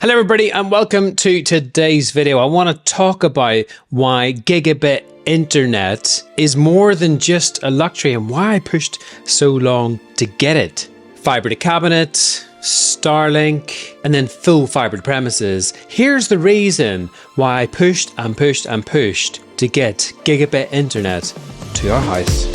Hello everybody and welcome to today's video. I want to talk about why gigabit internet is more than just a luxury and why I pushed so long to get it. Fiber to cabinet, Starlink, and then full fiber to premises. Here's the reason why I pushed and pushed and pushed to get gigabit internet to our house.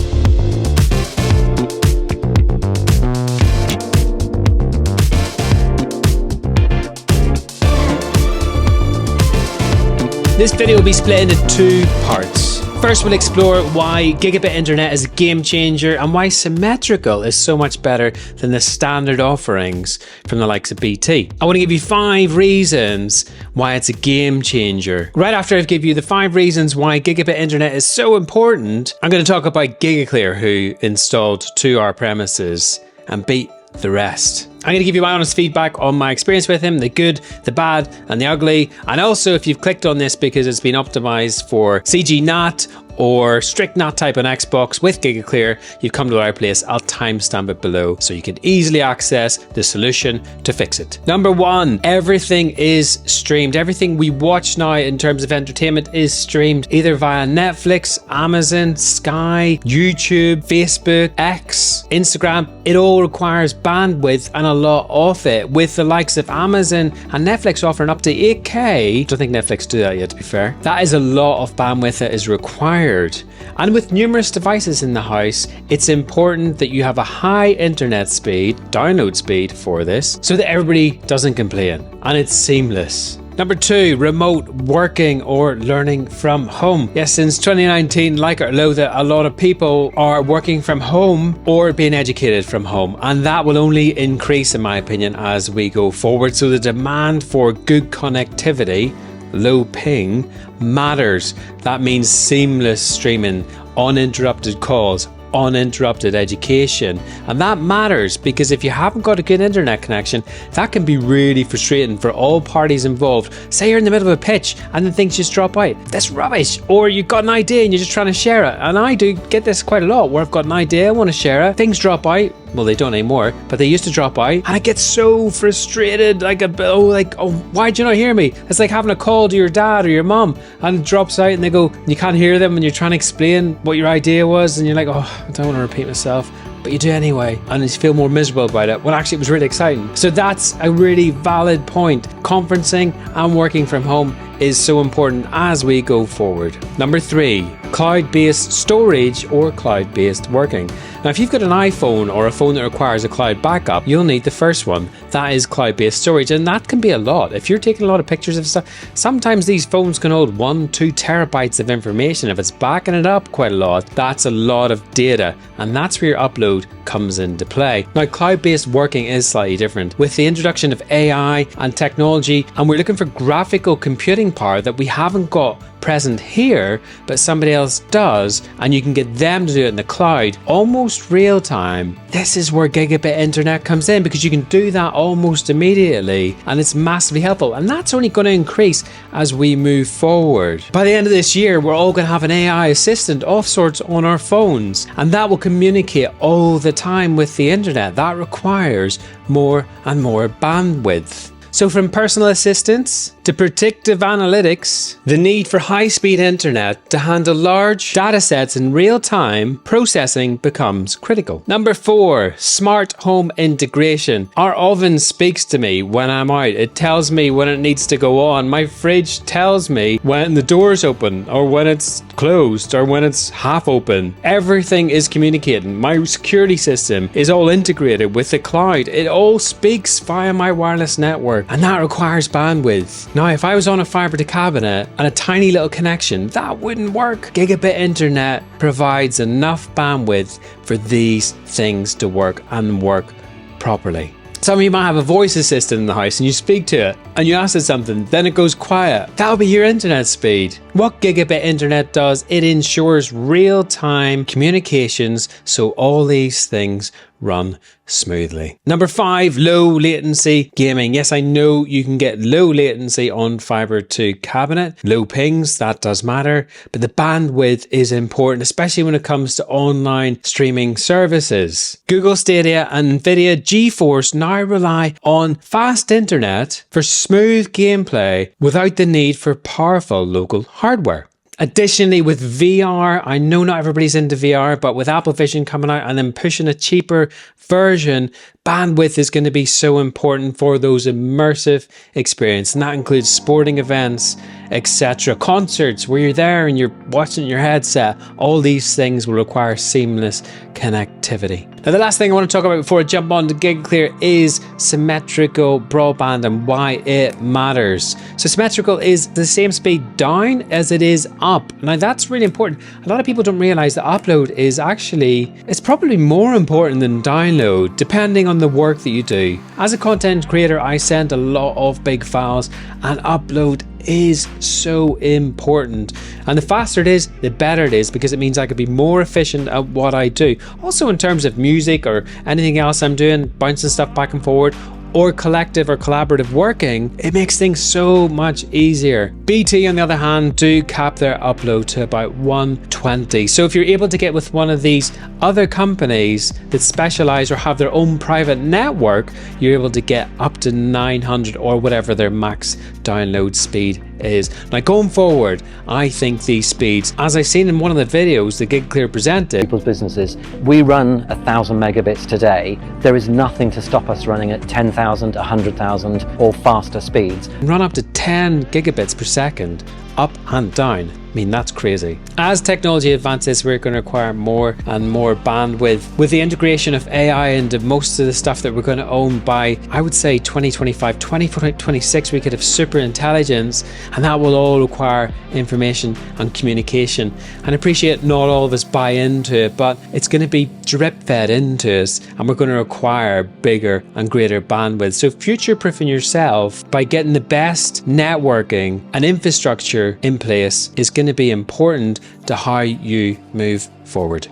This video will be split into two parts. First, we'll explore why gigabit internet is a game changer and why symmetrical is so much better than the standard offerings from the likes of BT. I want to give you 5 reasons why it's a game changer. Right after I've given you the 5 reasons why gigabit internet is so important, I'm going to talk about Gigaclear, who installed to our premises and beat the rest. I'm going to give you my honest feedback on my experience with him, the good, the bad, and the ugly. And also, if you've clicked on this because it's been optimized for CG NAT or strict NAT type on Xbox with Gigaclear, you've come to the right place. I'll timestamp it below so you can easily access the solution to fix it. Number 1, everything is streamed. Everything we watch now in terms of entertainment is streamed either via Netflix, Amazon, Sky, YouTube, Facebook, X, Instagram. It all requires bandwidth and a lot of it, with the likes of Amazon and Netflix offering up to 8K. I don't think Netflix do that yet, to be fair. That is a lot of bandwidth that is required. And with numerous devices in the house, it's important that you have a high internet speed, download speed for this, so that everybody doesn't complain and it's seamless. Number 2, remote working or learning from home. Yes, since 2019, like it or loathe it, a lot of people are working from home or being educated from home. And that will only increase, in my opinion, as we go forward. So the demand for good connectivity, low ping, matters. That means seamless streaming, uninterrupted calls, uninterrupted education, and that matters because if you haven't got a good internet connection, that can be really frustrating for all parties involved. Say you're in the middle of a pitch and then things just drop out. That's rubbish. Or you've got an idea and you're just trying to share it, and I do get this quite a lot where I've got an idea, I want to share it, things drop out. Well, they don't anymore, but they used to drop out, and I get so frustrated. Why'd you not hear me? It's like having a call to your dad or your mom, and it drops out, and they go, you can't hear them, and you're trying to explain what your idea was, and you're like, oh, I don't want to repeat myself, but you do anyway, and you feel more miserable about it, when actually it was really exciting. So that's a really valid point. Conferencing and working from home is so important as we go forward. Number 3, cloud-based storage or cloud-based working. Now, if you've got an iPhone or a phone that requires a cloud backup, you'll need the first one. That is cloud-based storage, and that can be a lot. If you're taking a lot of pictures of stuff, sometimes these phones can hold 1-2 terabytes of information. If it's backing it up quite a lot, that's a lot of data, and that's where your upload comes into play. Now, cloud-based working is slightly different. With the introduction of AI and technology, and we're looking for graphical computing power that we haven't got present here, but somebody else does, and you can get them to do it in the cloud almost real time. This is where gigabit internet comes in, because you can do that almost immediately, and it's massively helpful, and that's only going to increase as we move forward. By the end of this year, we're all going to have an AI assistant of sorts on our phones, and that will communicate all the time with the internet. That requires more and more bandwidth. So from personal assistants to predictive analytics, the need for high-speed internet to handle large data sets in real time processing becomes critical. Number 4, smart home integration. Our oven speaks to me when I'm out. It tells me when it needs to go on. My fridge tells me when the door's open or when it's closed or when it's half open. Everything is communicating. My security system is all integrated with the cloud. It all speaks via my wireless network, and that requires bandwidth. Now, if I was on a fiber to cabinet and a tiny little connection, that wouldn't work. Gigabit internet provides enough bandwidth for these things to work and work properly. Some of you might have a voice assistant in the house and you speak to it and you ask it something, then it goes quiet. That'll be your internet speed. What gigabit internet does, it ensures real-time communications so all these things run smoothly. Number 5, low latency gaming. Yes, I know you can get low latency on fiber to cabinet, low pings, that does matter, but the bandwidth is important, especially when it comes to online streaming services. Google Stadia and Nvidia GeForce now rely on fast internet for smooth gameplay without the need for powerful local hardware. Additionally, with VR, I know not everybody's into VR, but with Apple Vision coming out and then pushing a cheaper version, bandwidth is going to be so important for those immersive experiences. And that includes sporting events, etc. Concerts where you're there and you're watching your headset. All these things will require seamless connectivity. Now, the last thing I want to talk about before I jump on to Gigaclear is symmetrical broadband and why it matters. So symmetrical is the same speed down as it is up. Now that's really important. A lot of people don't realize that upload is actually, it's probably more important than download, depending on the work that you do. As a content creator, I send a lot of big files, and upload is so important. And the faster it is, the better it is, because it means I could be more efficient at what I do. Also in terms of music or anything else I'm doing, bouncing stuff back and forward, or collective or collaborative working, it makes things so much easier. BT, on the other hand, do cap their upload to about 120. So if you're able to get with one of these other companies that specialize or have their own private network, you're able to get up to 900 or whatever their max download speed is. Now going forward, I think these speeds, as I've seen in one of the videos that Gigaclear presented, people's businesses, we run 1,000 megabits today. There is nothing to stop us running at 10,000, 100,000 or faster speeds. Run up to 10 gigabits per second, up and down. I mean, that's crazy. As technology advances, we're going to require more and more bandwidth. With the integration of AI into most of the stuff that we're going to own by, I would say 2025, 2026, we could have super intelligence, and that will all require information and communication. And I appreciate not all of us buy into it, but it's going to be drip fed into us, and we're going to require bigger and greater bandwidth. So future-proofing yourself by getting the best networking and infrastructure in place is going to be important to how you move forward.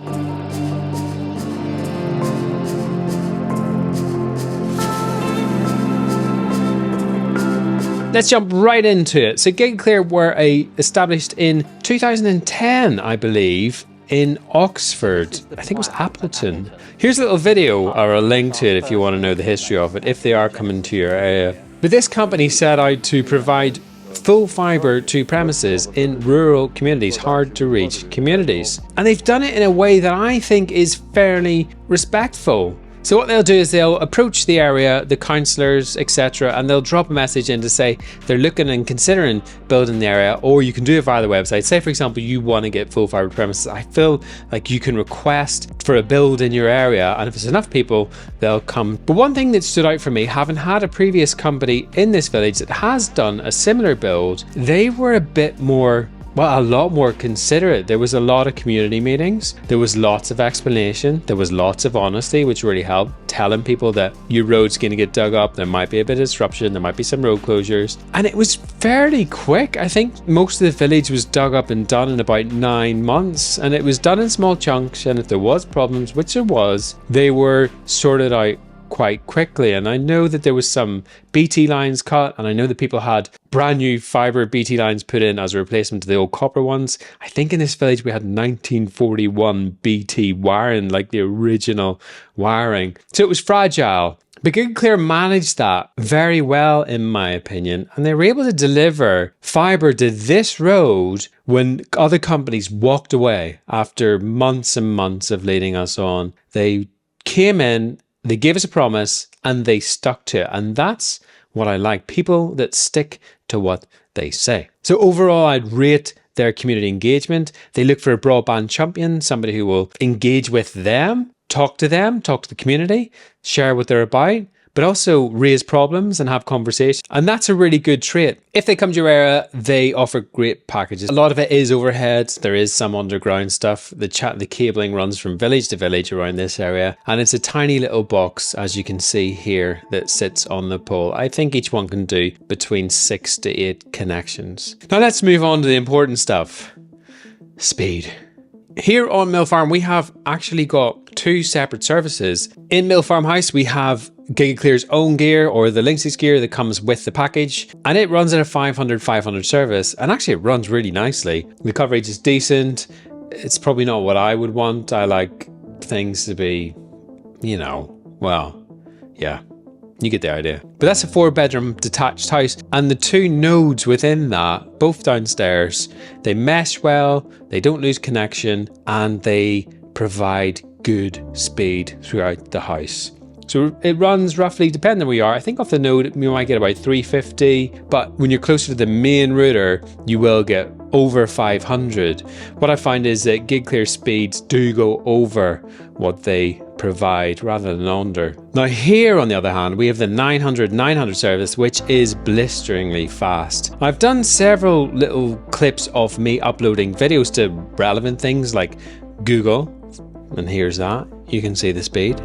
Let's jump right into it. So Gigaclear were established in 2010, I believe, in Oxford. I think it was Appleton. Here's a little video or a link to it if you want to know the history of it, if they are coming to your area. But this company set out to provide full fiber to premises in rural communities, hard to reach communities. And they've done it in a way that I think is fairly respectful. So what they'll do is they'll approach the area, the councillors, etc., and they'll drop a message in to say they're looking and considering building the area, or you can do it via the website. Say, for example, you want to get full fibre premises. I feel like you can request for a build in your area, and if there's enough people, they'll come. But one thing that stood out for me, having had a previous company in this village that has done a similar build, they were a bit more, well, a lot more considerate. There was a lot of community meetings. There was lots of explanation. There was lots of honesty, which really helped, telling people that your road's going to get dug up. There might be a bit of disruption. There might be some road closures. And it was fairly quick. I think most of the village was dug up and done in about 9 months. And it was done in small chunks. And if there was problems, which there was, they were sorted out quite quickly. And I know that there was some BT lines cut, and I know that people had brand new fiber BT lines put in as a replacement to the old copper ones. I think in this village we had 1941 BT wiring, like the original wiring. So it was fragile. But Gigaclear managed that very well, in my opinion, and they were able to deliver fiber to this road when other companies walked away after months and months of leading us on. They came in, they gave us a promise, and they stuck to it. And that's what I like, people that stick to what they say. So overall, I'd rate their community engagement. They look for a broadband champion, somebody who will engage with them, talk to the community, share what they're about, but also raise problems and have conversations. And that's a really good trait. If they come to your area, they offer great packages. A lot of it is overhead. There is some underground stuff. The cabling runs from village to village around this area. And it's a tiny little box, as you can see here, that sits on the pole. I think each one can do between 6 to 8 connections. Now let's move on to the important stuff. Speed. Here on Mill Farm, we have actually got two separate services. In Mill Farm House, we have Gigaclear's own gear, or the Linksys gear that comes with the package, and it runs at a 500/500 service, and actually it runs really nicely. The coverage is decent. It's probably not what I would want. I like things to be, you know, well, yeah, you get the idea. But that's a 4-bedroom detached house, and the two nodes within that, both downstairs, they mesh well, they don't lose connection, and they provide good speed throughout the house. So it runs roughly, depending on where you are, I think off the node you might get about 350, but when you're closer to the main router, you will get over 500. What I find is that Gigaclear speeds do go over what they provide rather than under. Now here on the other hand, we have the 900/900 service, which is blisteringly fast. I've done several little clips of me uploading videos to relevant things like Google, and here's that. You can see the speed.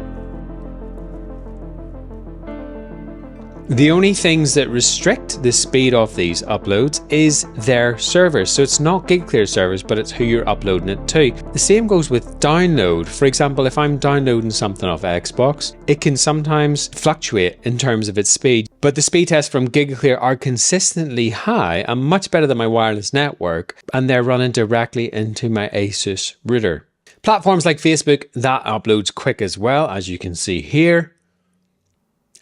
The only things that restrict the speed of these uploads is their servers. So it's not Gigaclear servers, but it's who you're uploading it to. The same goes with download. For example, if I'm downloading something off Xbox, it can sometimes fluctuate in terms of its speed. But the speed tests from Gigaclear are consistently high and much better than my wireless network, and they're running directly into my Asus router. Platforms like Facebook, that uploads quick as well, as you can see here.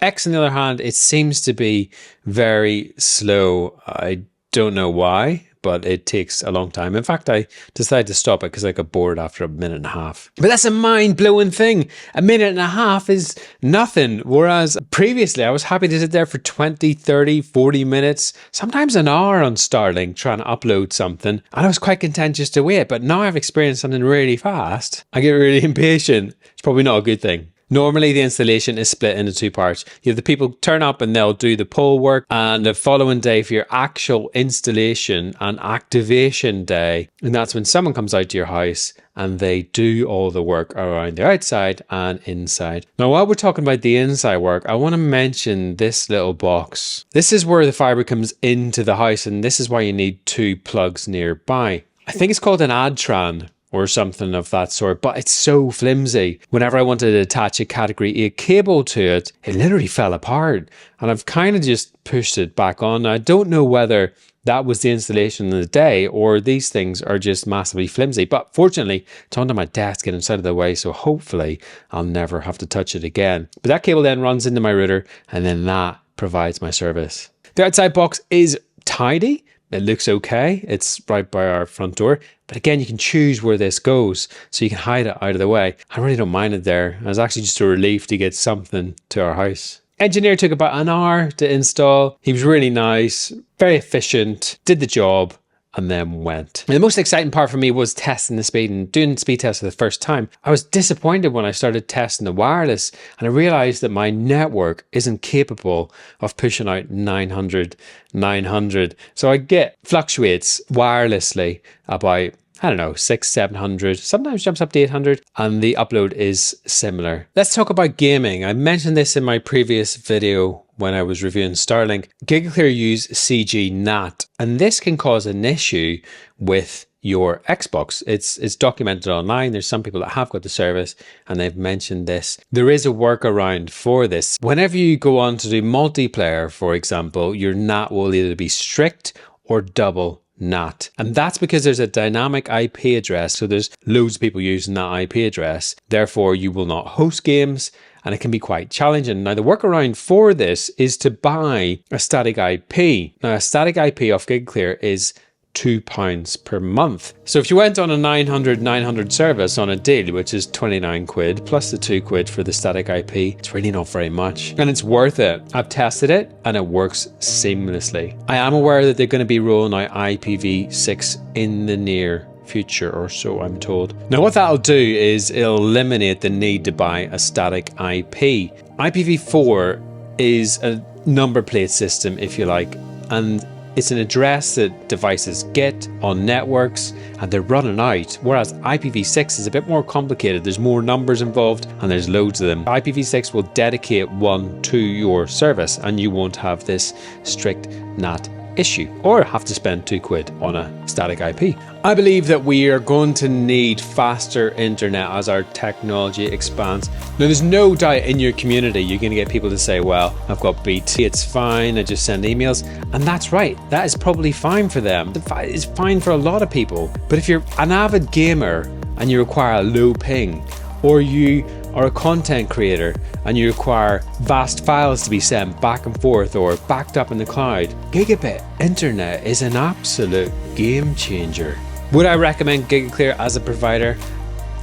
X, on the other hand, it seems to be very slow. I don't know why, but it takes a long time. In fact, I decided to stop it because I got bored after a minute and a half. But that's a mind-blowing thing. A minute and a half is nothing. Whereas previously, I was happy to sit there for 20, 30, 40 minutes, sometimes an hour on Starlink trying to upload something. And I was quite content just to wait. But now I've experienced something really fast, I get really impatient. It's probably not a good thing. Normally the installation is split into two parts. You have the people turn up and they'll do the poll work, and the following day for your actual installation and activation day. And that's when someone comes out to your house and they do all the work around the outside and inside. Now, while we're talking about the inside work, I want to mention this little box. This is where the fiber comes into the house, and this is why you need two plugs nearby. I think it's called an Adtran or something of that sort, but it's so flimsy. Whenever I wanted to attach a category A cable to it, it literally fell apart, and I've kind of just pushed it back on. I don't know whether that was the installation of the day or these things are just massively flimsy, but fortunately it's under my desk and inside of the way, so hopefully I'll never have to touch it again. But that cable then runs into my router, and then that provides my service. The outside box is tidy. It looks okay. It's right by our front door. But again, you can choose where this goes, so you can hide it out of the way. I really don't mind it there. It was actually just a relief to get something to our house. Engineer took about an hour to install. He was really nice, very efficient, did the job, and then went. And the most exciting part for me was testing the speed and doing speed tests for the first time. I was disappointed when I started testing the wireless, and I realized that my network isn't capable of pushing out 900/900. So I get fluctuates wirelessly about, I don't know, 600-700, sometimes jumps up to 800, and the upload is similar. Let's talk about gaming. I mentioned this in my previous video when I was reviewing Starlink. Gigaclear use CG NAT, and this can cause an issue with your Xbox. It's documented online. There's some people that have got the service and they've mentioned this. There is a workaround for this. Whenever you go on to do multiplayer, for example, your NAT will either be strict or double NAT. And that's because there's a dynamic IP address. So there's loads of people using that IP address. Therefore, you will not host games, and it can be quite challenging. Now, the workaround for this is to buy a static IP. Now, a static IP off Gigaclear is £2 per month. So if you went on a 900/900 service on a deal, which is 29 quid plus the 2 quid for the static IP, it's really not very much, and it's worth it. I've tested it and it works seamlessly. I am aware that they're going to be rolling out IPv6 in the near future, or so I'm told. Now what that'll do is it'll eliminate the need to buy a static IP. IPv4 is a number plate system, if you like, and it's an address that devices get on networks, and they're running out, whereas IPv6 is a bit more complicated. There's more numbers involved and there's loads of them. IPv6 will dedicate one to your service, and you won't have this strict NAT issue or have to spend £2 on a static IP. I believe that we are going to need faster internet as our technology expands. Now, there's no doubt in your community you're going to get people to say, well, I've got BT, it's fine, I just send emails. And that's right, that is probably fine for them. It's fine for a lot of people. But if you're an avid gamer and you require a low ping, or you are a content creator and you require vast files to be sent back and forth or backed up in the cloud, gigabit internet is an absolute game changer. Would I recommend Gigaclear as a provider?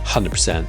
100%.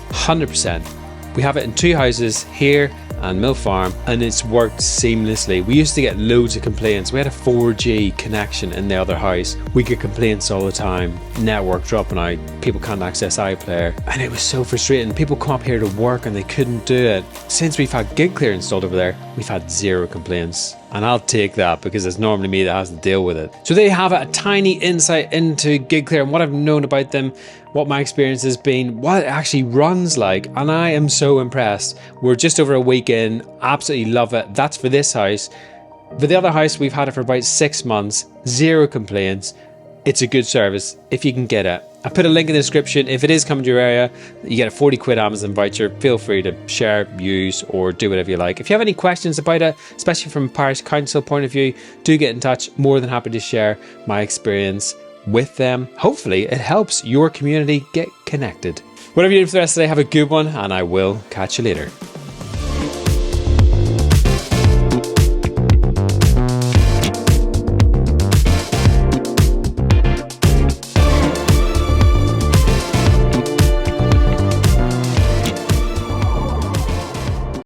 100%. We have it in 2 houses here and Mill Farm, and it's worked seamlessly. We used to get loads of complaints. We had a 4G connection in the other house. We get complaints all the time. Network dropping out, people can't access iPlayer, and it was so frustrating. People come up here to work and they couldn't do it. Since we've had Gigaclear installed over there, we've had 0 complaints. And I'll take that because it's normally me that has to deal with it. So there you have it, a tiny insight into Gigaclear and what I've known about them, what my experience has been, what it actually runs like, and I am so impressed. We're just over a week in, absolutely love it. That's for this house. For the other house, we've had it for about 6 months, 0 complaints. It's a good service if you can get it. I put a link in the description. If it is coming to your area, you get a £40 Amazon voucher. Feel free to share, use, or do whatever you like. If you have any questions about it, especially from a parish council point of view, do get in touch. More than happy to share my experience with them. Hopefully it helps your community get connected. Whatever you do for the rest of the day, have a good one, and I will catch you later.